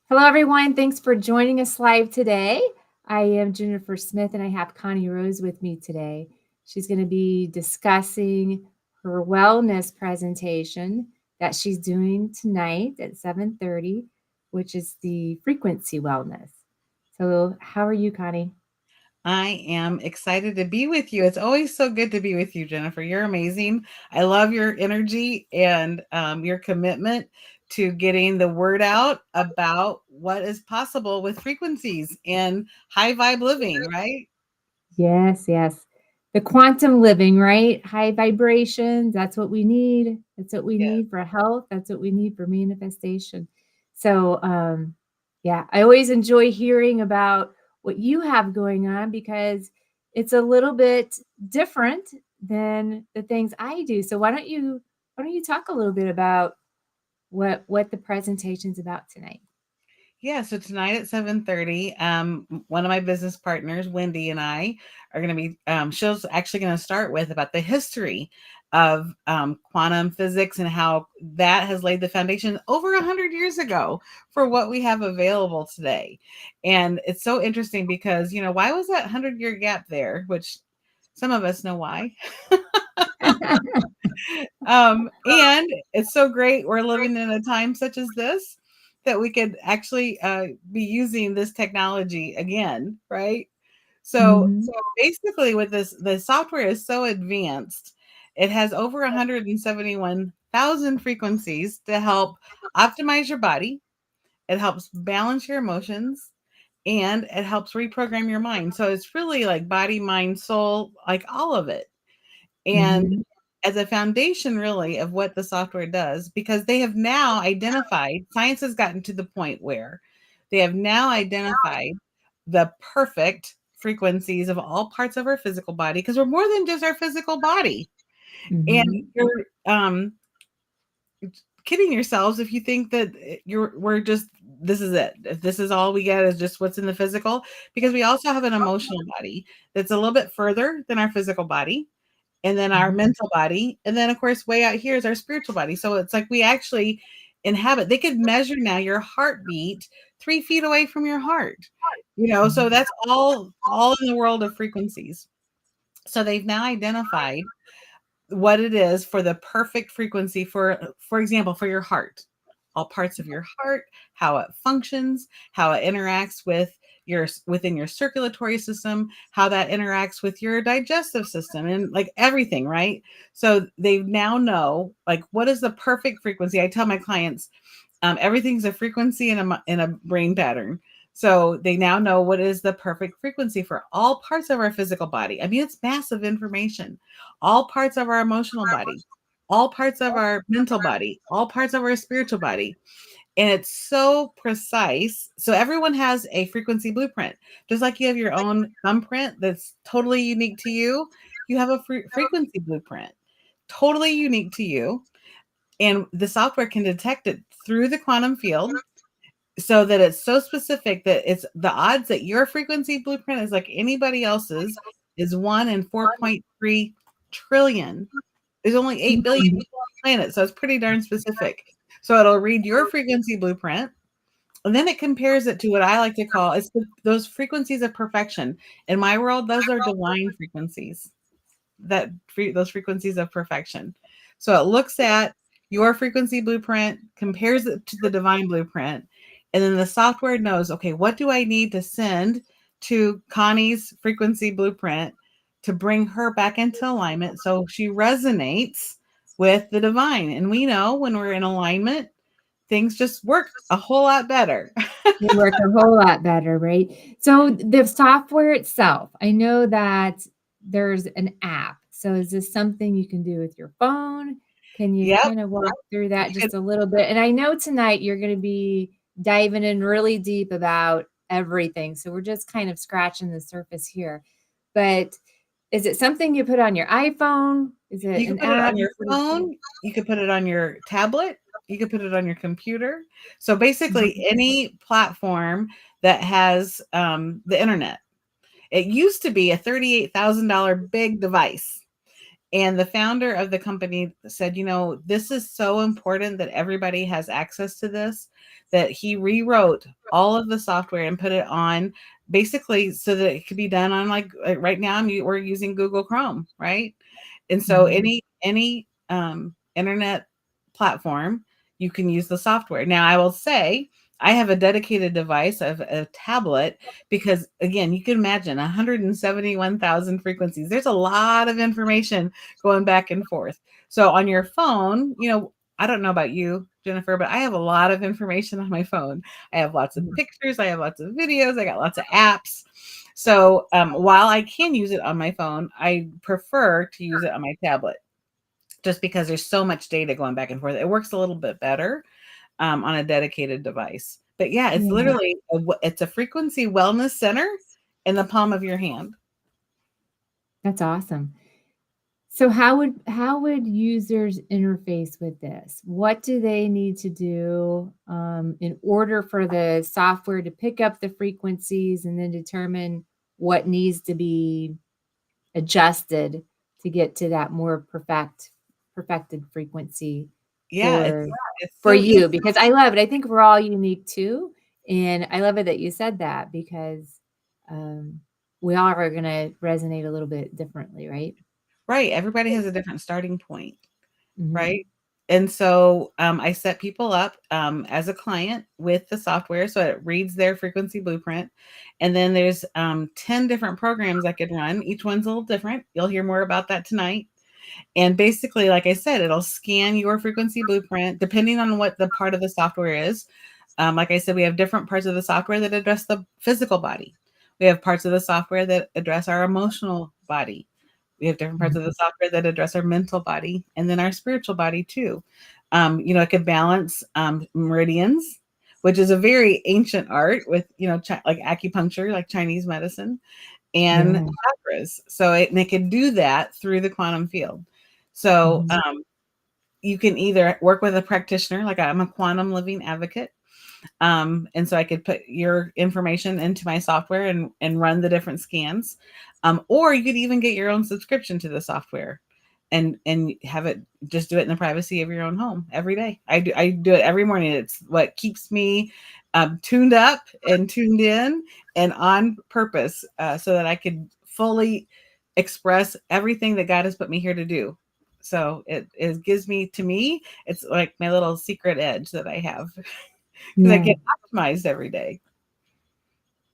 Hello, everyone. Thanks for joining us live today. I am Jennifer Smith, and I have Connie Rose with me today. She's going to be discussing her wellness presentation that she's doing tonight at 7:30, which is the frequency wellness. So, how are you, Connie? I am excited to be with you. It's always so good to be with you, Jennifer. You're amazing. I love your energy and your commitment to getting the word out about what is possible with frequencies and high vibe living, right? Yes, yes. The quantum living, right? High vibrations. That's what we need. That's what we Yes. need for health. That's what we need for manifestation. So, yeah, I always enjoy hearing about what you have going on because it's a little bit different than the things I do. So why don't you talk a little bit about what the presentation's about tonight? Yeah, so tonight at 7:30, one of my business partners, Wendy, and I are going to be, she's actually going to start with about the history of quantum physics and how that has laid the foundation over 100 years ago for what we have available today. And it's so interesting because, why was that 100-year gap there? Which some of us know why. And it's so great we're living in a time such as this that we could actually be using this technology again, right? So Mhm. basically, with this, the software is so advanced. It has over 171,000 frequencies to help optimize your body. It helps balance your emotions, and it helps reprogram your mind. So it's really like body, mind, soul, like all of it. And Mhm. as a foundation really of what the software does, because they have now identified, science has gotten to the point where they have now identified the perfect frequencies of all parts of our physical body, because we're more than just our physical body. And Mhm. you're kidding yourselves if you think that we're just, this is it. If this is all we get is just what's in the physical, because we also have an emotional body that's a little bit further than our physical body, and then our Mhm. mental body, and then of course way out here is our spiritual body. So it's like we actually inhabit, they could measure now your heartbeat 3 feet away from your heart, so Mhm. that's all in the world of frequencies. So they've now identified what it is for the perfect frequency for example, for your heart, all parts of your heart, how it functions, how it interacts with your within your circulatory system, how that interacts with your digestive system, and like everything, right? So they now know like what is the perfect frequency. I tell my clients, everything's a frequency in a brain pattern. So they now know what is the perfect frequency for all parts of our physical body. I mean, it's massive information. All parts of our emotional body, all parts of our mental body, all parts of our spiritual body. And it's so precise. So everyone has a frequency blueprint. Just like you have your own thumbprint that's totally unique to you, you have a frequency blueprint, totally unique to you. And the software can detect it through the quantum field, so that it's so specific that it's the odds that your frequency blueprint is like anybody else's is 1 in 4.3 trillion. There's only 8 billion Mhm. people on the planet, so it's pretty darn specific. So it'll read your frequency blueprint, and then it compares it to what I like to call those frequencies of perfection. In my world, those are divine frequencies. Those frequencies of perfection. So it looks at your frequency blueprint, compares it to the divine blueprint, and then the software knows, okay, what do I need to send to Connie's frequency blueprint to bring her back into alignment so she resonates with the divine. And we know when we're in alignment, things just work a whole lot better. They work a whole lot better, right? So the software itself, I know that there's an app. So is this something you can do with your phone? Can you Yep. kind of walk through You that could, just a little bit? And I know tonight you're going to be diving in really deep about everything. So we're just kind of scratching the surface here. But is it something you put on your iPhone? Is it You could an put it app? on your phone, you could put it on your tablet, you could put it on your computer. So basically Mhm. any platform that has the internet. It used to be a $38,000 big device. And the founder of the company said, this is so important that everybody has access to this, that he rewrote all of the software and put it on basically so that it could be done on like right now we're using Google Chrome, right? And so Mhm. any internet platform, you can use the software. Now, I will say I have a dedicated device of a tablet because, again, you can imagine 171,000 frequencies. There's a lot of information going back and forth. So on your phone, I don't know about you, Jennifer, but I have a lot of information on my phone. I have lots of Mhm. pictures. I have lots of videos. I got lots of apps. So while I can use it on my phone, I prefer to use it on my tablet just because there's so much data going back and forth. It works a little bit better on a dedicated device. But yeah, it's Yeah, literally it's a frequency wellness center in the palm of your hand. that's awesome. So how would users interface with this? What do they need to do in order for the software to pick up the frequencies and then determine what needs to be adjusted to get to that more perfected frequency Yeah, for it's for so easy. you? Because I love it. I think we're all unique too, and I love it that you said that because um, we all are going to resonate a little bit differently, right? Right. Everybody has a different starting point. Hmm. Right. And so I set people up as a client with the software. So it reads their frequency blueprint. And then there's 10 different programs I could run. Each one's a little different. You'll hear more about that tonight. And basically, like I said, it'll scan your frequency blueprint depending on what the part of the software is. Like I said, we have different parts of the software that address the physical body. We have parts of the software that address our emotional body. We have different parts of the software that address our mental body and then our spiritual body too. It could balance meridians, which is a very ancient art with, like acupuncture, like Chinese medicine, and Yeah. chakras. So and it can do that through the quantum field. So Mhm. you can either work with a practitioner, like I'm a quantum living advocate. And so I could put your information into my software and run the different scans. Or you could even get your own subscription to the software and have it just do it in the privacy of your own home every day. I do it every morning. It's what keeps me tuned up and tuned in and on purpose so that I could fully express everything that God has put me here to do. So it gives me, to me, it's like my little secret edge that I have because I Yeah. get optimized every day.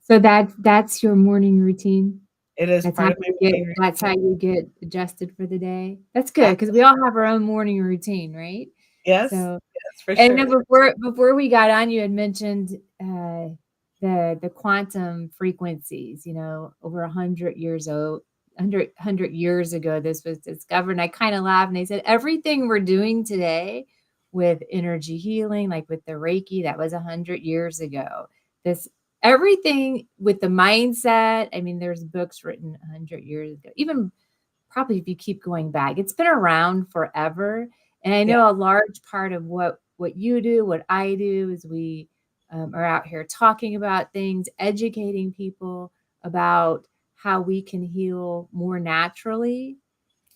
So that's your morning routine? It is That's part how of my you get morning that's how routine. you get adjusted for the day? That's good because we all have our own morning routine, right? Yes, So yes, for and then sure. before we got on, you had mentioned, the quantum frequencies, over 100 years old 100 years ago, this was discovered, and I kinda laughed, and they said, "Everything we're doing today with energy healing, like with the Reiki, that was 100 years ago. This everything with the mindset." I mean, there's books written 100 years ago, even probably if you keep going back. It's been around forever, and I Yeah, know a large part of what you do, what I do, is we are out here talking about things, educating people about how we can heal more naturally,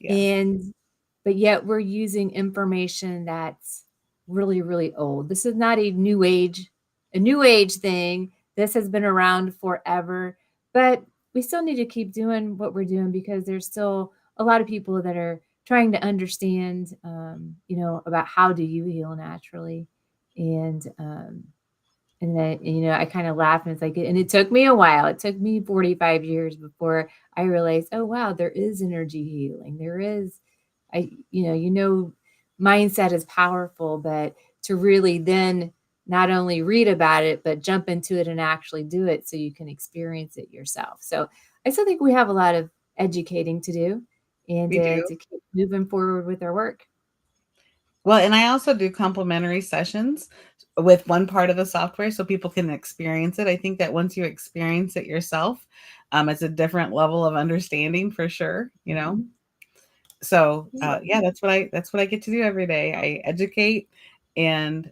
yes. and but yet we're using information that's really, really old. This is not a new age thing. This has been around forever, but we still need to keep doing what we're doing because there's still a lot of people that are trying to understand, about how do you heal naturally, and then, I kind of laugh and it's like, and it took me a while. It took me 45 years before I realized, oh wow, there is energy healing. There is, mindset is powerful, but to really then not only read about it, but jump into it and actually do it so you can experience it yourself. So I still think we have a lot of educating to do and We do. to keep moving forward with our work. Well, and I also do complimentary sessions with one part of the software so people can experience it. I think that once you experience it yourself, it's a different level of understanding for sure. Mhm. So Yeah. yeah, that's what I get to do every day. I educate and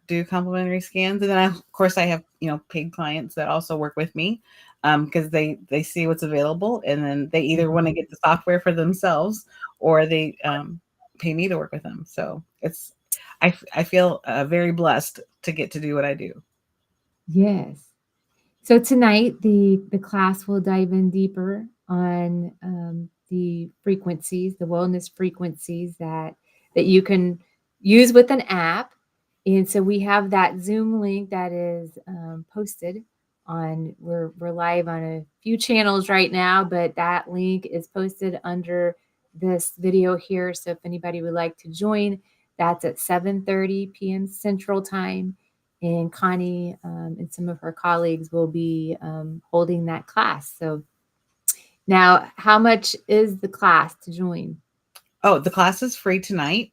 do complimentary scans, and then of course I have paid clients that also work with me because they see what's available, and then they either want to Mhm. get the software for themselves or they pay me to work with them. So I feel very blessed to get to do what I do. Yes. So tonight, the class will dive in deeper on the frequencies, the wellness frequencies that you can use with an app. And so we have that Zoom link that is posted on. We're live on a few channels right now, but that link is posted under this video here. So if anybody would like to join, that's at 7:30 p.m. Central Time, and Connie and some of her colleagues will be holding that class. So now, how much is the class to join? Oh, the class is free tonight.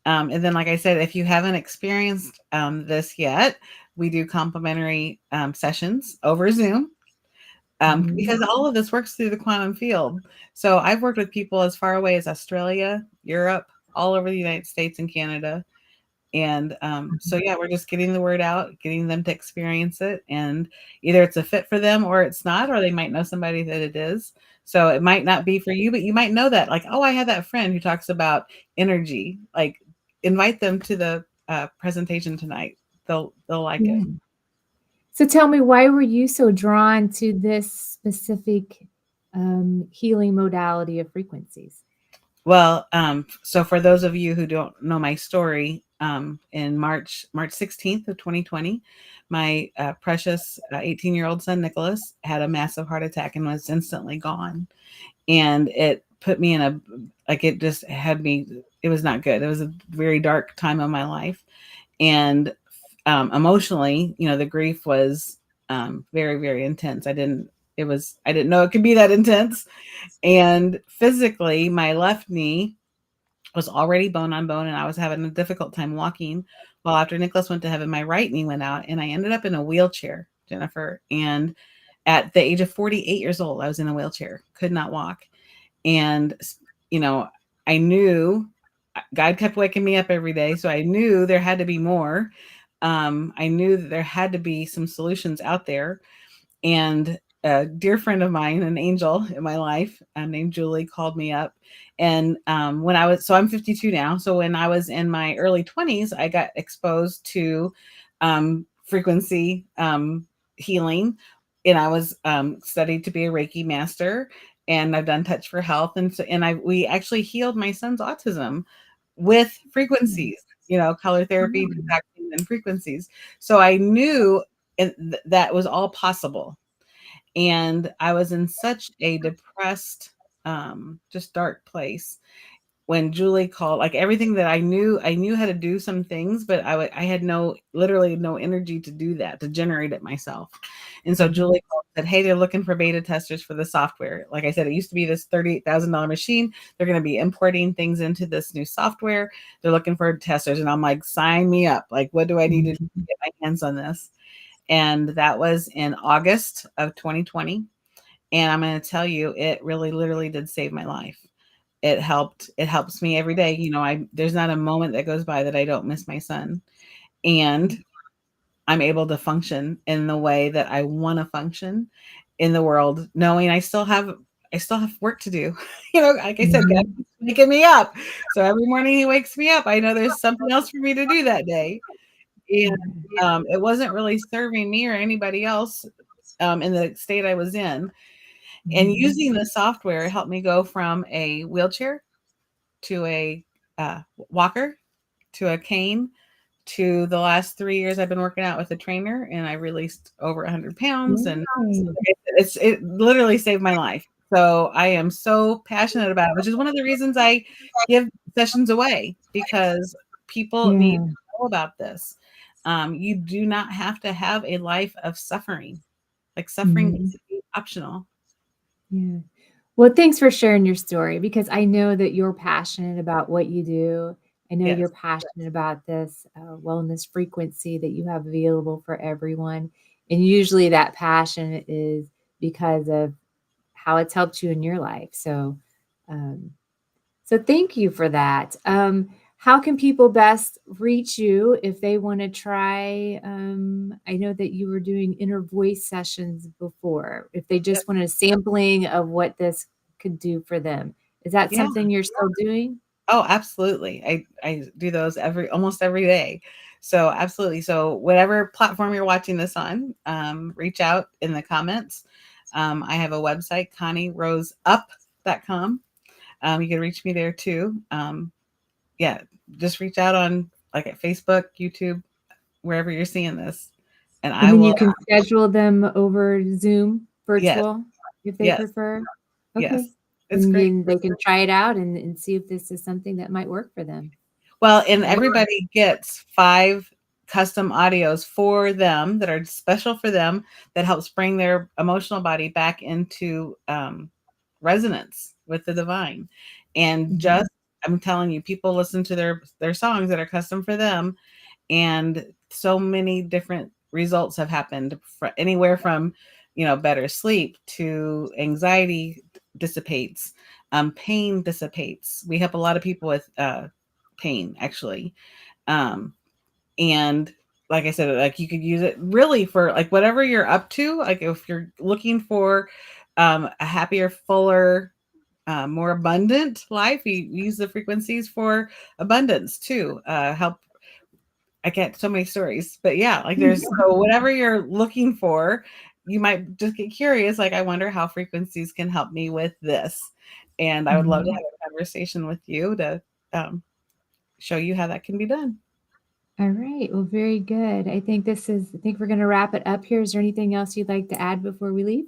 And then, like I said, if you haven't experienced this yet, we do complimentary sessions over Zoom, Mhm. because all of this works through the quantum field. So I've worked with people as far away as Australia, Europe, all over the United States and Canada. And so, yeah, we're just getting the word out, getting them to experience it. And either it's a fit for them or it's not, or they might know somebody that it is. So it might not be for you, but you might know that, like, oh, I have that friend who talks about energy. Like, invite them to the presentation tonight. They'll like it. Yeah. So tell me, why were you so drawn to this specific healing modality of frequencies? Well, so for those of you who don't know my story, in March 16th of 2020, my precious 18-year-old son Nicholas had a massive heart attack and was instantly gone. And it put me in a, like, it just had me, it was not good. It was a very dark time of my life. And emotionally, the grief was very, very intense. I didn't know it could be that intense. And physically, my left knee was already bone on bone, and I was having a difficult time walking. Well, after Nicholas went to heaven, my right knee went out, and I ended up in a wheelchair, Jennifer. And at the age of 48 years old, I was in a wheelchair, could not walk. And, you know, I knew God kept waking me up every day. So I knew there had to be more. I knew that there had to be some solutions out there. And a dear friend of mine, an angel in my life, named Julie, called me up. And so I'm 52 now. So when I was in my early 20s, I got exposed to frequency healing. And I was studied to be a Reiki master. And I've done Touch for Health. We actually healed my son's autism with Mm. frequencies, color therapy, Mm. detoxing, and frequencies. So I knew that was all possible. And I was in such a depressed, just dark place when Julie called. Like, everything that I knew how to do some things, but I had literally no energy to do that, to generate it myself. And so Mhm. Julie called and said, "Hey, they're looking for beta testers for the software." Like I said, it used to be this $38,000 machine. They're going to be importing things into this new software. They're looking for testers. And I'm like, sign me up. Like, what do I need to do to Mhm. get my hands on this? And that was in August of 2020. And I'm going to tell you, it really literally did save my life. It helps me every day. There's not a moment that goes by that I don't miss my son. And I'm able to function in the way that I want to function in the world, knowing I still have work to do. Like I said, God Mhm. keeps waking me up. So every morning he wakes me up, I know there's something else for me to do that day. And Yeah. it wasn't really serving me or anybody else in the state I was in. And Mhm. using the software helped me go from a wheelchair to a walker to a cane to the last 3 years I've been working out with a trainer, and I released over 100 pounds. And Yay. it literally saved my life. So I am so passionate about it, which is one of the reasons I give sessions away, because people need Yeah. to know about this. You do not have to have a life of suffering. Like, suffering Mhm. needs to be optional. Yeah. Well, thanks for sharing your story, because I know that you're passionate about what you do. I know you're Yes. passionate about this wellness frequency that you have available for everyone. And usually that passion is because of how it's helped you in your life. Um, so thank you for that. How can people best reach you if they want to try? I know that you were doing inner voice sessions before. If they Yep. just want a sampling of what this could do for them, Is that Yeah. something you're still doing? Oh, absolutely. I do those almost every day. So absolutely. So whatever platform you're watching this on, reach out in the comments. I have a website, ConnieRoseUp.com. You can reach me there too. Yeah, just reach out on like at Facebook, YouTube, wherever you're seeing this, and And I then you will. can schedule them over Zoom Yes, virtual if they yes, prefer? Okay. yes. It's And great. then they can try it out and see if this is something that might work for them. Well, and Right? everybody gets 5 custom audios for them that are special for them that helps bring their emotional body back into resonance with the divine. And Mhm. just I'm telling you, people listen to their songs that are custom for them, and so many different results have happened anywhere from better sleep to anxiety dissipates, pain dissipates. We help a lot of people with pain actually, um, and like I said, like you could use it really for like whatever you're up to, like if you're looking for a happier, fuller, more abundant life, you use the frequencies for abundance too. Help. I get so many stories, but yeah, like there's so whatever you're looking for, you might just get curious. Like, I wonder how frequencies can help me with this. And I would love to Mhm. have a conversation with you to um, show you how that can be done. All right. Well, very good. I think we're going to wrap it up here. Is there anything else you'd like to add before we leave?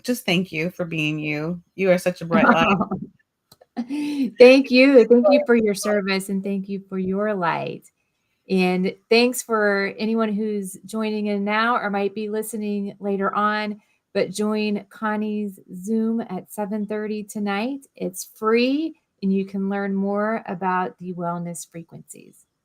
Just thank you for being you. You are such a bright light. Thank you. Thank you for your service and thank you for your light. And thanks for anyone who's joining in now or might be listening later on. But join Connie's Zoom at 7:30 tonight. It's free and you can learn more about the wellness frequencies.